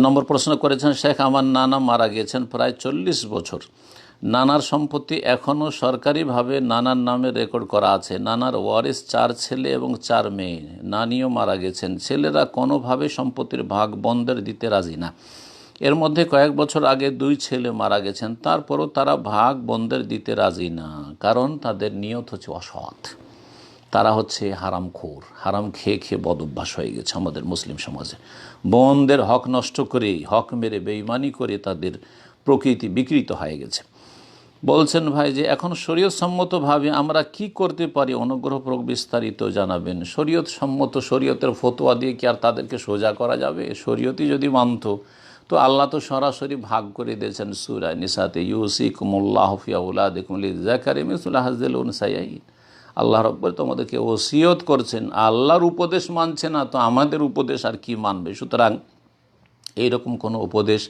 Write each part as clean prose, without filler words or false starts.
নম্বর প্রশ্ন করেছেন শেখ, আমার নানা মারা গিয়েছেন প্রায় 40 বছর। নানার সম্পত্তি এখনও সরকারিভাবে নানার নামে রেকর্ড করা আছে। নানার ওয়ারিস 4 ছেলে এবং 4 মেয়ে। নানিও মারা গেছেন। ছেলেরা কোনোভাবে সম্পত্তির ভাগ বোনদের দিতে রাজি না। এর মধ্যে কয়েক বছর আগে 2 ছেলে মারা গেছেন, তারপরও তারা ভাগ বোনদের দিতে রাজি না, কারণ তাদের নিয়ত হচ্ছে অসৎ। তারা হচ্ছে হারামখোর, হারাম খেয়ে খেয়ে বদ অভ্যাস হয়ে গেছে আমাদের মুসলিম সমাজে। বোনদের হক নষ্ট করে, হক মেরে বেঈমানি করে তাদের প্রকৃতি বিকৃত হয়ে গেছে। বলছেন ভাই যে এখন শরীয়ত সম্মতভাবে আমরা কি করতে পারি, অনুগ্রহপূর্বক বিস্তারিত জানাবেন। শরীয়ত সম্মত, শরীয়তের ফতোয়া দিয়ে কি আর তাদেরকে সোজা করা যাবে? শরীয়তই যদি মানত তো আল্লাহ তো সরাসরি ভাগ করে দিয়েছেন সূরা নিসাতে, ইউসিকুমুল্লাহু ফি আওলাদিকুম লিযাকারি মিসলু হাজ্জিল উনসায়াইন। আল্লাহ রাব্বুল তোমাদেরকে ওসিয়ত করছেন, আল্লাহর উপদেশ মানছে না তো আমাদের উপদেশ আর কি মানবে? সুতরাং এইরকম কোনো উপদেশ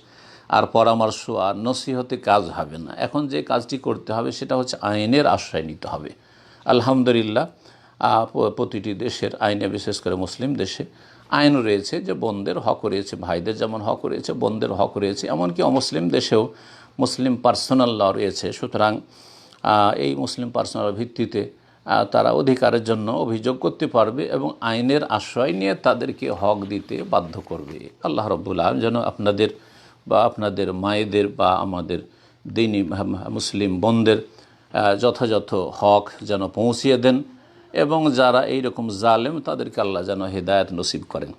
আর পরামর্শ আর নসিহতে কাজ হবে না। এখন যে কাজটি করতে হবে সেটা হচ্ছে আইনের আশ্রয় নিতে হবে। আলহামদুলিল্লাহ প্রতিটি দেশের আইনে, বিশেষ করে মুসলিম দেশে আইন রয়েছে যে বোনদের হক রয়েছে, ভাইদের যেমন হক রয়েছে বোনদের হক রয়েছে, এমনকি অমুসলিম দেশেও মুসলিম পার্সোনাল ল রয়েছে। সুতরাং এই মুসলিম পার্সোনাল ভিত্তিতে তারা অধিকারের জন্য অভিযোগ করতে পারবে এবং আইনের আশ্রয় নিয়ে তাদেরকে হক দিতে বাধ্য করবে। আল্লাহ রাব্বুল আলামিন যেন আপনাদের বা আপনাদের মায়েদের বা আমাদের দ্বীনি মুসলিম বোনদের যথাযথ হক যেন পৌঁছিয়ে দেন এবং যারা এইরকম জালেম তাদেরকে আল্লাহ যেন হেদায়েত নসিব করেন।